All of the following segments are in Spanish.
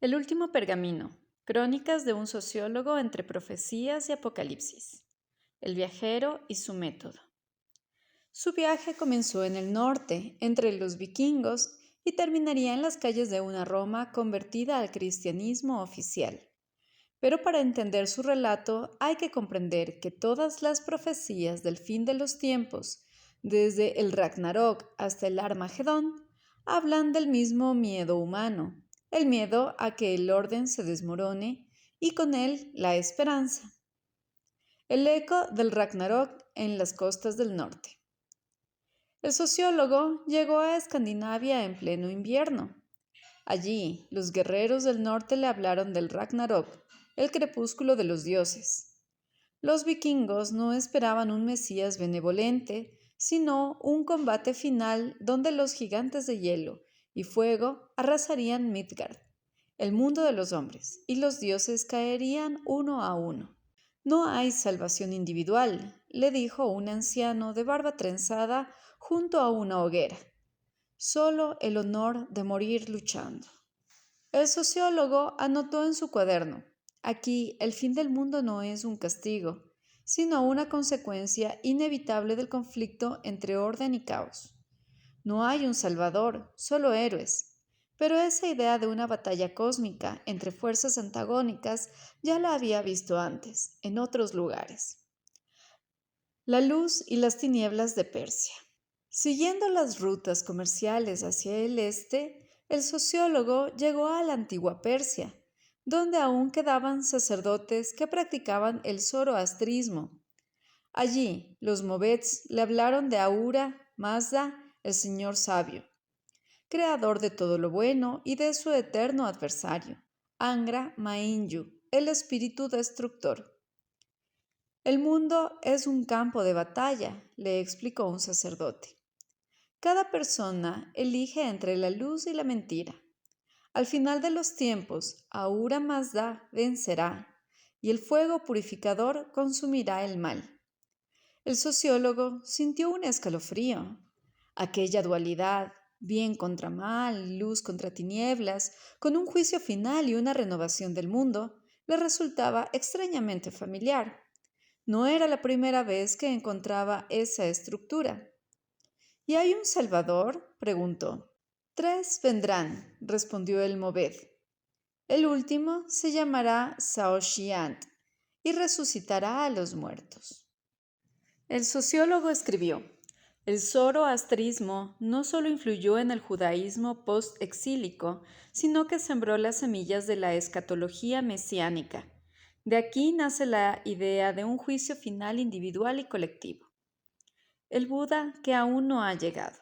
El último pergamino. Crónicas de un sociólogo entre profecías y apocalipsis. El viajero y su método. Su viaje comenzó en el norte, entre los vikingos, y terminaría en las calles de una Roma convertida al cristianismo oficial. Pero para entender su relato hay que comprender que todas las profecías del fin de los tiempos, desde el Ragnarok hasta el Armagedón, hablan del mismo miedo humano, el miedo a que el orden se desmorone y con él la esperanza. El eco del Ragnarok en las costas del norte. El sociólogo llegó a Escandinavia en pleno invierno. Allí, los guerreros del norte le hablaron del Ragnarok, el crepúsculo de los dioses. Los vikingos no esperaban un Mesías benevolente, sino un combate final donde los gigantes de hielo y fuego arrasarían Midgard, el mundo de los hombres, y los dioses caerían uno a uno. No hay salvación individual, le dijo un anciano de barba trenzada junto a una hoguera. Solo el honor de morir luchando. El sociólogo anotó en su cuaderno: aquí el fin del mundo no es un castigo, sino una consecuencia inevitable del conflicto entre orden y caos. No hay un salvador, solo héroes. Pero esa idea de una batalla cósmica entre fuerzas antagónicas ya la había visto antes, en otros lugares. La luz y las tinieblas de Persia. Siguiendo las rutas comerciales hacia el este, el sociólogo llegó a la antigua Persia, donde aún quedaban sacerdotes que practicaban el zoroastrismo. Allí, los moveds le hablaron de Ahura Mazda, el señor sabio, creador de todo lo bueno, y de su eterno adversario, Angra Mainyu, el espíritu destructor. El mundo es un campo de batalla, le explicó un sacerdote. Cada persona elige entre la luz y la mentira. Al final de los tiempos, Ahura Mazda vencerá y el fuego purificador consumirá el mal. El sociólogo sintió un escalofrío. Aquella dualidad, bien contra mal, luz contra tinieblas, con un juicio final y una renovación del mundo, le resultaba extrañamente familiar. No era la primera vez que encontraba esa estructura. ¿Y hay un Salvador?, preguntó. 3 vendrán, respondió el Moved. El último se llamará Saoshyant y resucitará a los muertos. El sociólogo escribió: el zoroastrismo no solo influyó en el judaísmo post-exílico, sino que sembró las semillas de la escatología mesiánica. De aquí nace la idea de un juicio final individual y colectivo. El Buda que aún no ha llegado.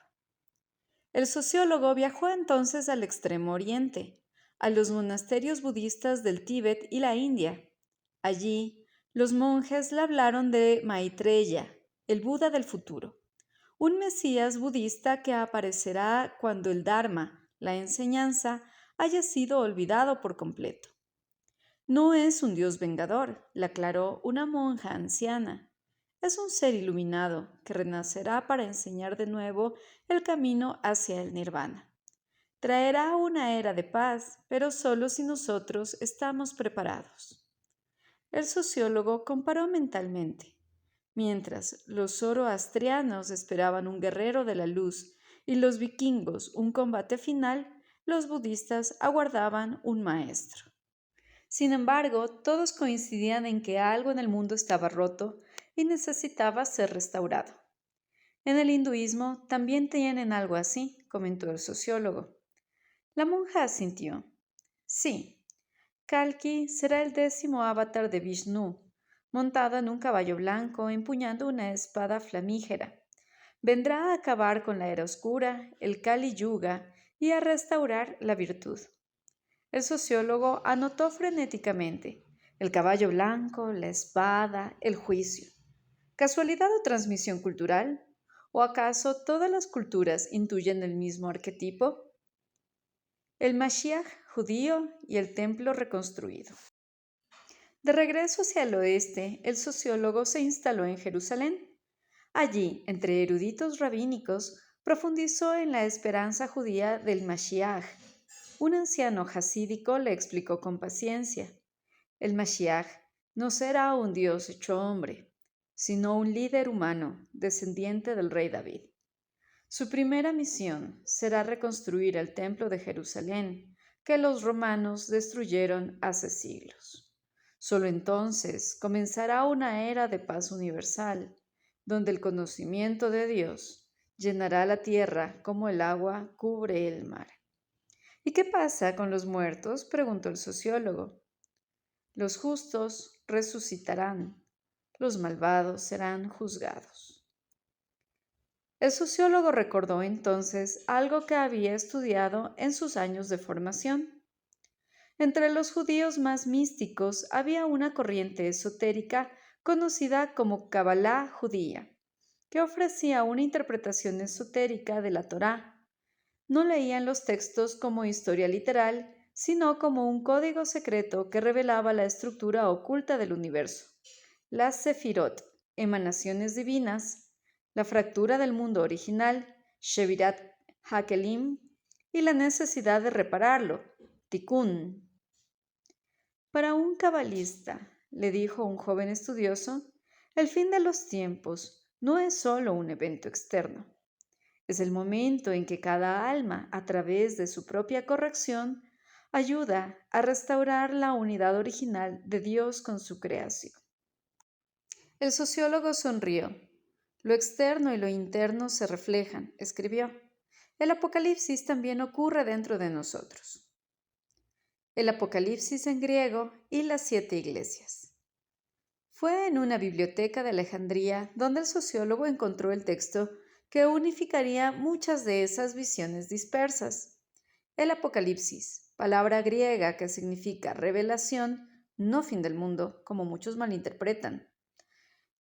El sociólogo viajó entonces al Extremo Oriente, a los monasterios budistas del Tíbet y la India. Allí, los monjes le hablaron de Maitreya, el Buda del futuro, un mesías budista que aparecerá cuando el Dharma, la enseñanza, haya sido olvidado por completo. No es un dios vengador, le aclaró una monja anciana. Es un ser iluminado que renacerá para enseñar de nuevo el camino hacia el nirvana. Traerá una era de paz, pero solo si nosotros estamos preparados. El sociólogo comparó mentalmente. Mientras los zoroastrianos esperaban un guerrero de la luz y los vikingos un combate final, los budistas aguardaban un maestro. Sin embargo, todos coincidían en que algo en el mundo estaba roto y necesitaba ser restaurado. En el hinduismo también tienen algo así, comentó el sociólogo. La monja asintió. Sí, Kalki será el 10º avatar de Vishnu, montado en un caballo blanco, empuñando una espada flamígera. Vendrá a acabar con la era oscura, el Kali Yuga, y a restaurar la virtud. El sociólogo anotó frenéticamente: el caballo blanco, la espada, el juicio. ¿Casualidad o transmisión cultural? ¿O acaso todas las culturas intuyen el mismo arquetipo? El Mashiach judío y el templo reconstruido. De regreso hacia el oeste, el sociólogo se instaló en Jerusalén. Allí, entre eruditos rabínicos, profundizó en la esperanza judía del Mashiach. un anciano jasídico le explicó con paciencia: el Mashiach no será un Dios hecho hombre, sino un líder humano descendiente del rey David. Su primera misión será reconstruir el templo de Jerusalén, que los romanos destruyeron hace siglos. Solo entonces comenzará una era de paz universal, donde el conocimiento de Dios llenará la tierra como el agua cubre el mar. ¿Y qué pasa con los muertos?, preguntó el sociólogo. Los justos resucitarán, los malvados serán juzgados. El sociólogo recordó entonces algo que había estudiado en sus años de formación. Entre los judíos más místicos había una corriente esotérica conocida como Cabalá judía, que ofrecía una interpretación esotérica de la Torá. No leían los textos como historia literal, sino como un código secreto que revelaba la estructura oculta del universo. Las sefirot, emanaciones divinas, la fractura del mundo original, Shevirat Hakelim, y la necesidad de repararlo, Tikkun. Para un cabalista, le dijo un joven estudioso, el fin de los tiempos no es solo un evento externo. Es el momento en que cada alma, a través de su propia corrección, ayuda a restaurar la unidad original de Dios con su creación. El sociólogo sonrió. Lo externo y lo interno se reflejan, escribió. El Apocalipsis también ocurre dentro de nosotros. El Apocalipsis en griego y las 7 iglesias. Fue en una biblioteca de Alejandría donde el sociólogo encontró el texto que unificaría muchas de esas visiones dispersas. El Apocalipsis, palabra griega que significa revelación, no fin del mundo, como muchos malinterpretan.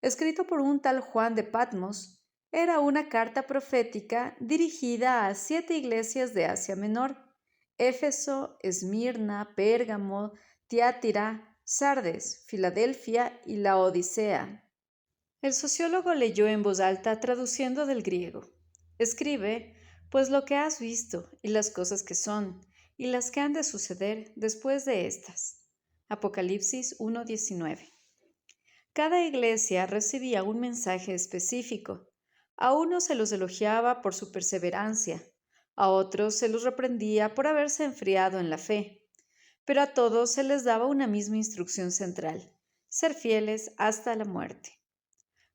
Escrito por un tal Juan de Patmos, era una carta profética dirigida a 7 iglesias de Asia Menor: Éfeso, Esmirna, Pérgamo, Tiátira, Sardes, Filadelfia y la Odisea. El sociólogo leyó en voz alta traduciendo del griego. Escribe, pues, lo que has visto y las cosas que son y las que han de suceder después de estas. Apocalipsis 1:19. Cada iglesia recibía un mensaje específico. A unos se los elogiaba por su perseverancia, a otros se los reprendía por haberse enfriado en la fe, pero a todos se les daba una misma instrucción central: ser fieles hasta la muerte.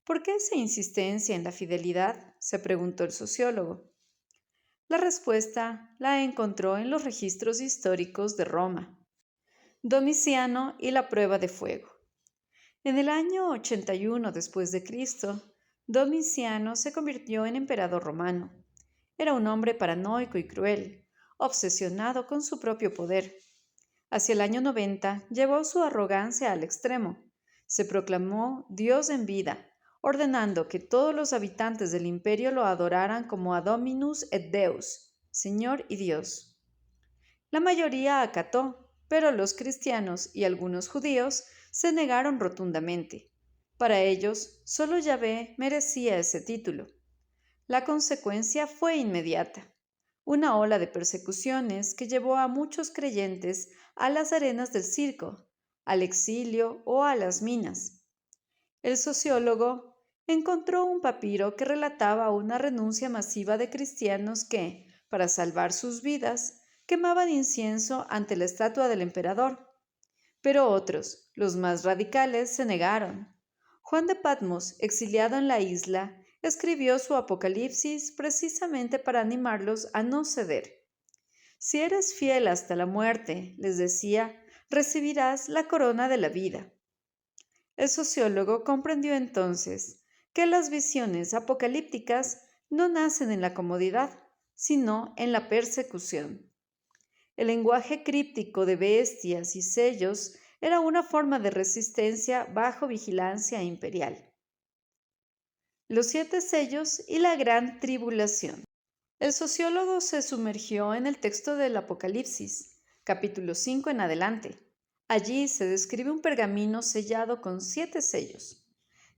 ¿Por qué esa insistencia en la fidelidad?, se preguntó el sociólogo. La respuesta la encontró en los registros históricos de Roma. Domiciano y la prueba de fuego. En el año 81 después de Cristo, Domiciano se convirtió en emperador romano. Era un hombre paranoico y cruel, obsesionado con su propio poder. Hacia el año 90 llevó su arrogancia al extremo. Se proclamó Dios en vida, ordenando que todos los habitantes del imperio lo adoraran como a Dominus et Deus, Señor y Dios. La mayoría acató, pero los cristianos y algunos judíos se negaron rotundamente. Para ellos, solo Yahvé merecía ese título. La consecuencia fue inmediata: una ola de persecuciones que llevó a muchos creyentes a las arenas del circo, al exilio o a las minas. El sociólogo encontró un papiro que relataba una renuncia masiva de cristianos que, para salvar sus vidas, quemaban incienso ante la estatua del emperador. Pero otros, los más radicales, se negaron. Juan de Patmos, exiliado en la isla, escribió su Apocalipsis precisamente para animarlos a no ceder. Si eres fiel hasta la muerte, les decía, recibirás la corona de la vida. El sociólogo comprendió entonces que las visiones apocalípticas no nacen en la comodidad, sino en la persecución. El lenguaje críptico de bestias y sellos era una forma de resistencia bajo vigilancia imperial. Los 7 sellos y la gran tribulación. El sociólogo se sumergió en el texto del Apocalipsis, capítulo 5 en adelante. Allí se describe un pergamino sellado con 7 sellos.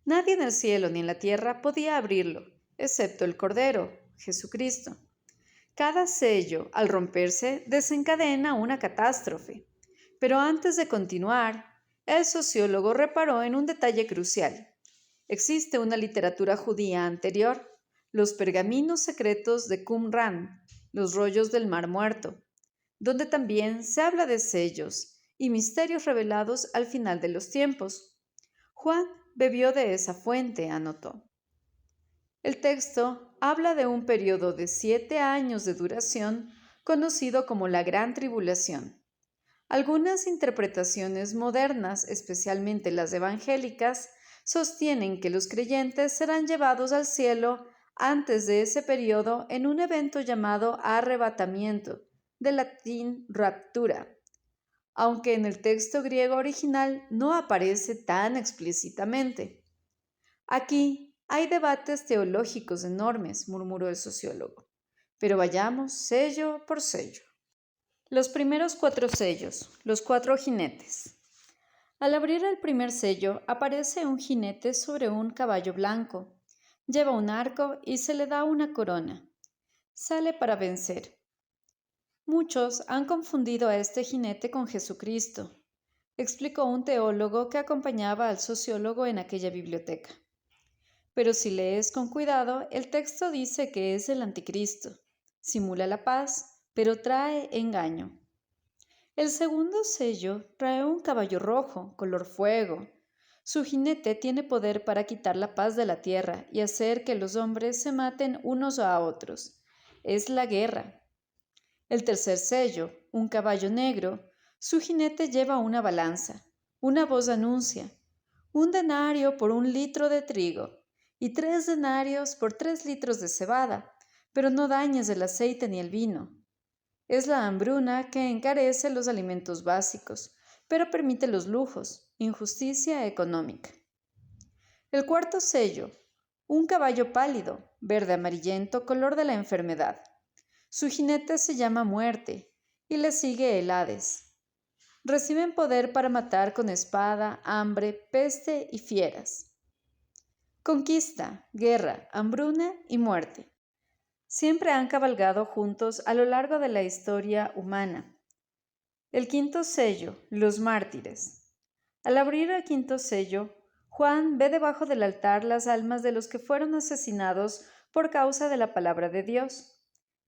Nadie en el cielo ni en la tierra podía abrirlo, excepto el Cordero, Jesucristo. Cada sello, al romperse, desencadena una catástrofe. Pero antes de continuar, el sociólogo reparó en un detalle crucial. Existe una literatura judía anterior, los pergaminos secretos de Qumran, los rollos del Mar Muerto, donde también se habla de sellos y misterios revelados al final de los tiempos. Juan bebió de esa fuente, anotó. El texto habla de un periodo de 7 años de duración conocido como la Gran Tribulación. Algunas interpretaciones modernas, especialmente las evangélicas, sostienen que los creyentes serán llevados al cielo antes de ese periodo en un evento llamado arrebatamiento, del latín raptura, aunque en el texto griego original no aparece tan explícitamente. Aquí hay debates teológicos enormes, murmuró el sociólogo, pero vayamos sello por sello. Los primeros 4 sellos, los 4 jinetes. Al abrir el primer sello aparece un jinete sobre un caballo blanco. Lleva un arco y se le da una corona. Sale para vencer. Muchos han confundido a este jinete con Jesucristo, explicó un teólogo que acompañaba al sociólogo en aquella biblioteca. Pero si lees con cuidado, el texto dice que es el anticristo. Simula la paz, pero trae engaño. El segundo sello trae un caballo rojo, color fuego. Su jinete tiene poder para quitar la paz de la tierra y hacer que los hombres se maten unos a otros. Es la guerra. El tercer sello, un caballo negro, su jinete lleva una balanza. Una voz anuncia: 1 denario por 1 litro de trigo y 3 denarios por 3 litros de cebada, pero no dañes el aceite ni el vino. Es la hambruna que encarece los alimentos básicos, pero permite los lujos, injusticia económica. El cuarto sello, un caballo pálido, verde amarillento, color de la enfermedad. Su jinete se llama Muerte y le sigue el Hades. Reciben poder para matar con espada, hambre, peste y fieras. Conquista, guerra, hambruna y muerte. Siempre han cabalgado juntos a lo largo de la historia humana. El quinto sello, los mártires. Al abrir el quinto sello, Juan ve debajo del altar las almas de los que fueron asesinados por causa de la palabra de Dios.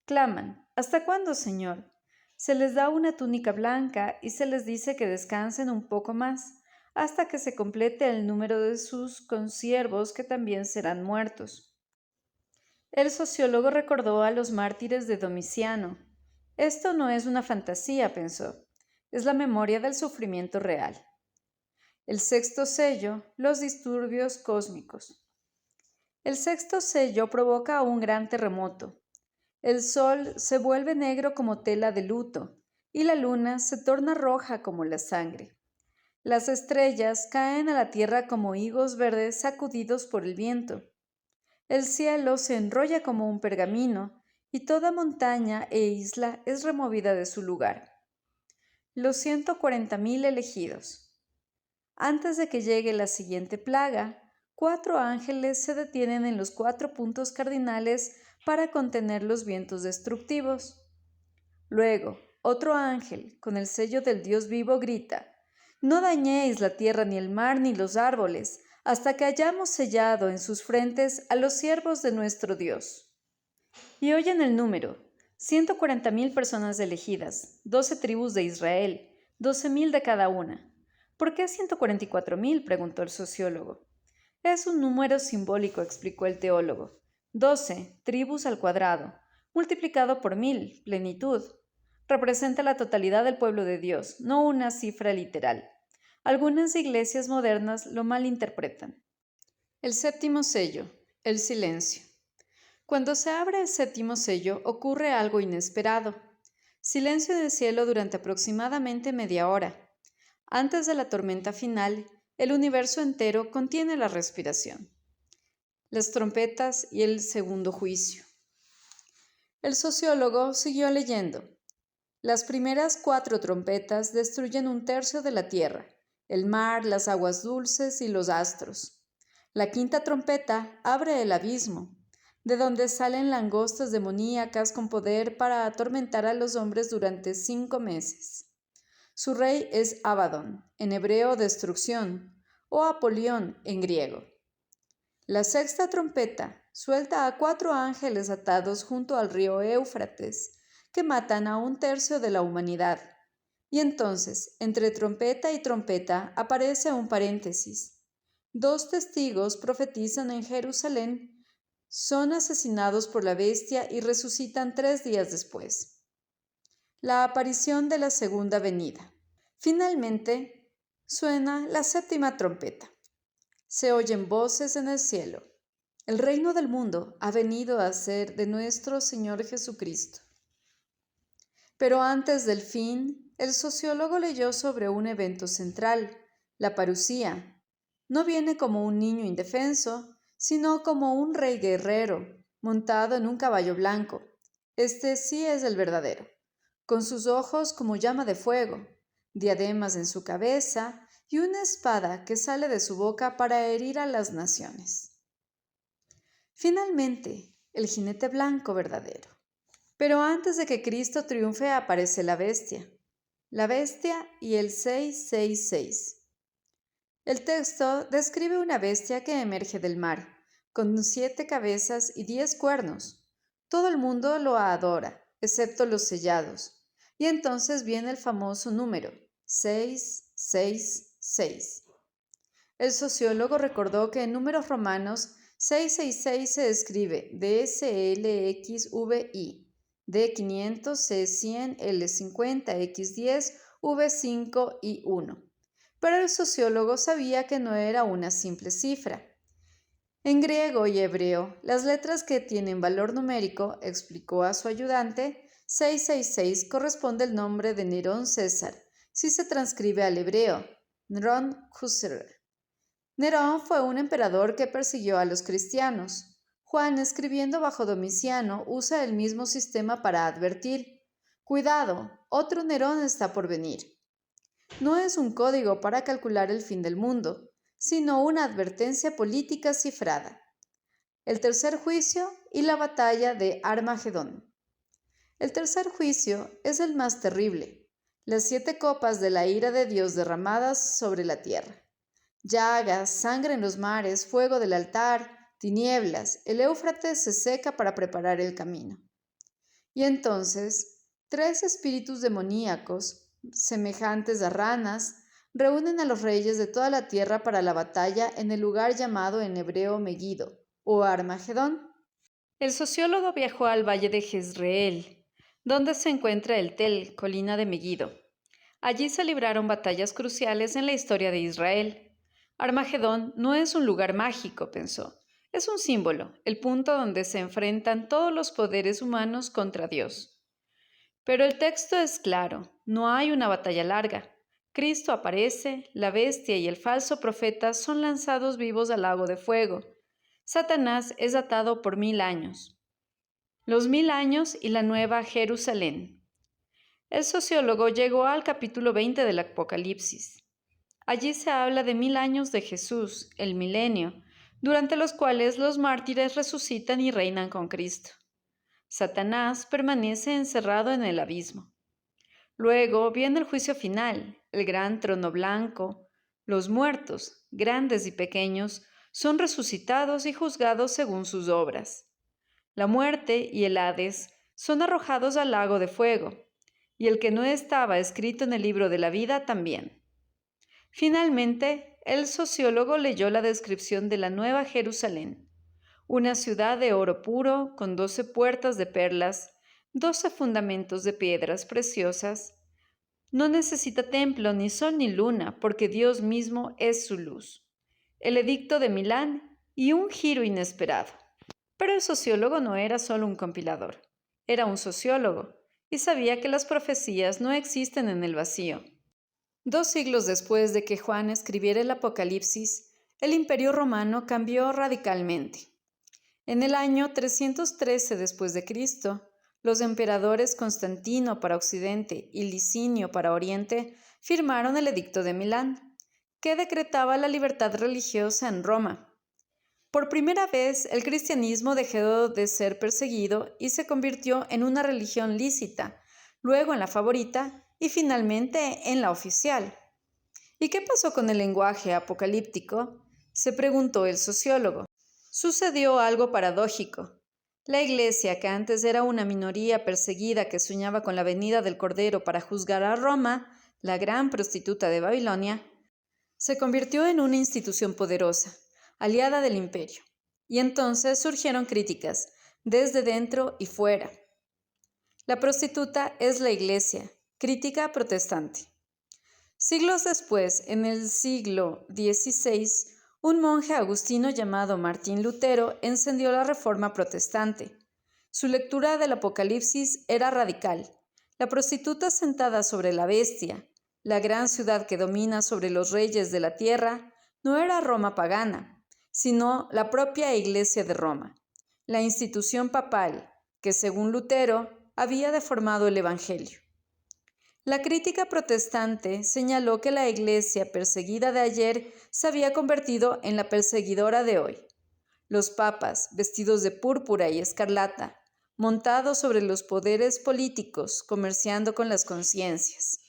Claman: ¿hasta cuándo, Señor? Se les da una túnica blanca y se les dice que descansen un poco más, hasta que se complete el número de sus consiervos que también serán muertos. El sociólogo recordó a los mártires de Domiciano. Esto no es una fantasía, pensó, es la memoria del sufrimiento real. El sexto sello, los disturbios cósmicos. El sexto sello provoca un gran terremoto. El sol se vuelve negro como tela de luto y la luna se torna roja como la sangre. Las estrellas caen a la tierra como higos verdes sacudidos por el viento. El cielo se enrolla como un pergamino y toda montaña e isla es removida de su lugar. Los 140,000 elegidos. Antes de que llegue la siguiente plaga, 4 ángeles se detienen en los 4 puntos cardinales para contener los vientos destructivos. Luego, otro ángel, con el sello del Dios vivo, grita: «No dañéis la tierra, ni el mar, ni los árboles, hasta que hayamos sellado en sus frentes a los siervos de nuestro Dios». Y oyen el número: 140,000 personas elegidas, 12 tribus de Israel, 12,000 de cada una. ¿Por qué 144,000?, preguntó el sociólogo. Es un número simbólico, explicó el teólogo. 12, tribus al cuadrado, multiplicado por 1,000, plenitud. Representa la totalidad del pueblo de Dios, no una cifra literal. Algunas iglesias modernas lo malinterpretan. El séptimo sello, el silencio. Cuando se abre el séptimo sello ocurre algo inesperado. Silencio en el cielo durante aproximadamente media hora. Antes de la tormenta final, el universo entero contiene la respiración. Las trompetas y el segundo juicio. El sociólogo siguió leyendo. Las primeras 4 trompetas destruyen 1/3 de la tierra, el mar, las aguas dulces y los astros. La quinta trompeta abre el abismo. de donde salen langostas demoníacas con poder para atormentar a los hombres durante 5 meses. Su rey es Abadón, en hebreo destrucción, o Apolión en griego. La sexta trompeta suelta a 4 ángeles atados junto al río Éufrates, que matan a 1/3 de la humanidad. Y entonces, entre trompeta y trompeta, aparece un paréntesis. 2 testigos profetizan en Jerusalén, son asesinados por la bestia y resucitan 3 días después. La aparición de la segunda venida. Finalmente, suena la séptima trompeta. Se oyen voces en el cielo. El reino del mundo ha venido a ser de nuestro Señor Jesucristo. Pero antes del fin, el sociólogo leyó sobre un evento central, la parusía. No viene como un niño indefenso, sino como un rey guerrero, montado en un caballo blanco. Este sí es el verdadero, con sus ojos como llama de fuego, diademas en su cabeza y una espada que sale de su boca para herir a las naciones. Finalmente, el jinete blanco verdadero. Pero antes de que Cristo triunfe aparece la bestia y el 666. El texto describe una bestia que emerge del mar, con 7 cabezas y 10 cuernos. Todo el mundo lo adora, excepto los sellados. Y entonces viene el famoso número, 666. El sociólogo recordó que en números romanos 666 se escribe DSLXVI, D500, C100, L50, X10, V5 y 1. Pero el sociólogo sabía que no era una simple cifra. En griego y hebreo, las letras que tienen valor numérico, explicó a su ayudante, 666 corresponde al nombre de Nerón César, si se transcribe al hebreo, Nerón Khusr. Nerón fue un emperador que persiguió a los cristianos. Juan, escribiendo bajo Domiciano, usa el mismo sistema para advertir: cuidado, otro Nerón está por venir. No es un código para calcular el fin del mundo, sino una advertencia política cifrada. El tercer juicio y la batalla de Armagedón. El tercer juicio es el más terrible, las 7 copas de la ira de Dios derramadas sobre la tierra. Llagas, sangre en los mares, fuego del altar, tinieblas, el Éufrates se seca para preparar el camino. Y entonces, 3 espíritus demoníacos, semejantes a ranas, reúnen a los reyes de toda la tierra para la batalla en el lugar llamado en hebreo Megido, o Armagedón. El sociólogo viajó al valle de Jezreel, donde se encuentra el Tel, colina de Megido. Allí se libraron batallas cruciales en la historia de Israel. Armagedón no es un lugar mágico, pensó. Es un símbolo, el punto donde se enfrentan todos los poderes humanos contra Dios. Pero el texto es claro, no hay una batalla larga. Cristo aparece, la bestia y el falso profeta son lanzados vivos al lago de fuego. Satanás es atado por 1000 años. Los 1000 años y la nueva Jerusalén. El sociólogo llegó al capítulo 20 del Apocalipsis. Allí se habla de 1000 años de Jesús, el milenio, durante los cuales los mártires resucitan y reinan con Cristo. Satanás permanece encerrado en el abismo. Luego viene el juicio final, el gran trono blanco. Los muertos, grandes y pequeños, son resucitados y juzgados según sus obras. La muerte y el Hades son arrojados al lago de fuego, y el que no estaba escrito en el libro de la vida también. Finalmente, el sociólogo leyó la descripción de la Nueva Jerusalén, una ciudad de oro puro con 12 puertas de perlas, 12 fundamentos de piedras preciosas. No necesita templo, ni sol ni luna, porque Dios mismo es su luz. El edicto de Milán y un giro inesperado. Pero el sociólogo no era solo un compilador, era un sociólogo y sabía que las profecías no existen en el vacío. 2 siglos después de que Juan escribiera el Apocalipsis, el Imperio Romano cambió radicalmente. En el año 313 después de Cristo, los emperadores Constantino para Occidente y Licinio para Oriente firmaron el Edicto de Milán, que decretaba la libertad religiosa en Roma. Por primera vez, el cristianismo dejó de ser perseguido y se convirtió en una religión lícita, luego en la favorita y finalmente en la oficial. ¿Y qué pasó con el lenguaje apocalíptico?, se preguntó el sociólogo. Sucedió algo paradójico. La Iglesia, que antes era una minoría perseguida que soñaba con la venida del Cordero para juzgar a Roma, la gran prostituta de Babilonia, se convirtió en una institución poderosa, aliada del imperio. Y entonces surgieron críticas, desde dentro y fuera. La prostituta es la Iglesia, crítica protestante. Siglos después, en el siglo XVI, un monje agustino llamado Martín Lutero encendió la Reforma protestante. Su lectura del Apocalipsis era radical. La prostituta sentada sobre la bestia, la gran ciudad que domina sobre los reyes de la tierra, no era Roma pagana, sino la propia Iglesia de Roma, la institución papal que, según Lutero, había deformado el Evangelio. La crítica protestante señaló que la Iglesia perseguida de ayer se había convertido en la perseguidora de hoy. Los papas, vestidos de púrpura y escarlata, montados sobre los poderes políticos, comerciando con las conciencias.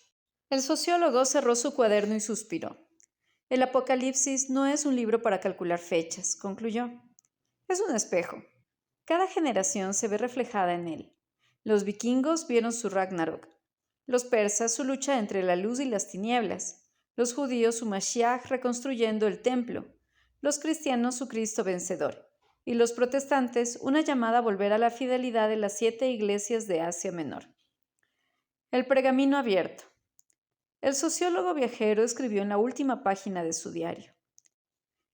El sociólogo cerró su cuaderno y suspiró. El Apocalipsis no es un libro para calcular fechas, concluyó. Es un espejo. Cada generación se ve reflejada en él. Los vikingos vieron su Ragnarok. Los persas su lucha entre la luz y las tinieblas, los judíos su Mashiach reconstruyendo el templo, los cristianos su Cristo vencedor, y los protestantes una llamada a volver a la fidelidad de las 7 iglesias de Asia Menor. El pergamino abierto. El sociólogo viajero escribió en la última página de su diario.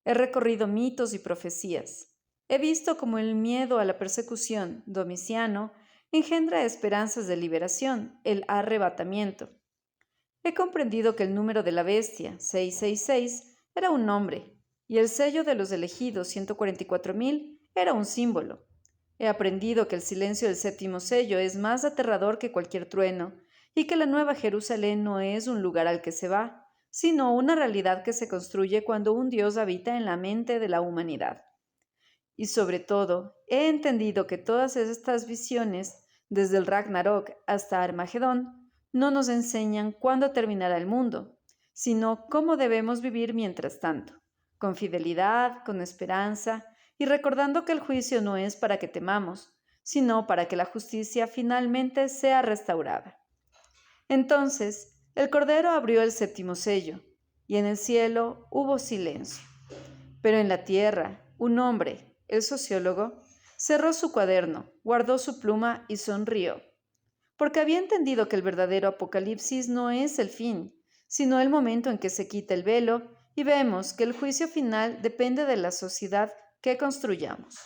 He recorrido mitos y profecías. He visto cómo el miedo a la persecución, Domiciano, engendra esperanzas de liberación, el arrebatamiento. He comprendido que el número de la bestia, 666, era un nombre, y el sello de los elegidos, 144,000, era un símbolo. He aprendido que el silencio del 7º sello es más aterrador que cualquier trueno, y que la Nueva Jerusalén no es un lugar al que se va, sino una realidad que se construye cuando un Dios habita en la mente de la humanidad. Y sobre todo, he entendido que todas estas visiones, desde el Ragnarok hasta Armagedón, no nos enseñan cuándo terminará el mundo, sino cómo debemos vivir mientras tanto, con fidelidad, con esperanza, y recordando que el juicio no es para que temamos, sino para que la justicia finalmente sea restaurada. Entonces, el Cordero abrió el 7º sello, y en el cielo hubo silencio. Pero en la tierra, un hombre, el sociólogo, cerró su cuaderno, guardó su pluma y sonrió, porque había entendido que el verdadero Apocalipsis no es el fin, sino el momento en que se quita el velo y vemos que el juicio final depende de la sociedad que construyamos.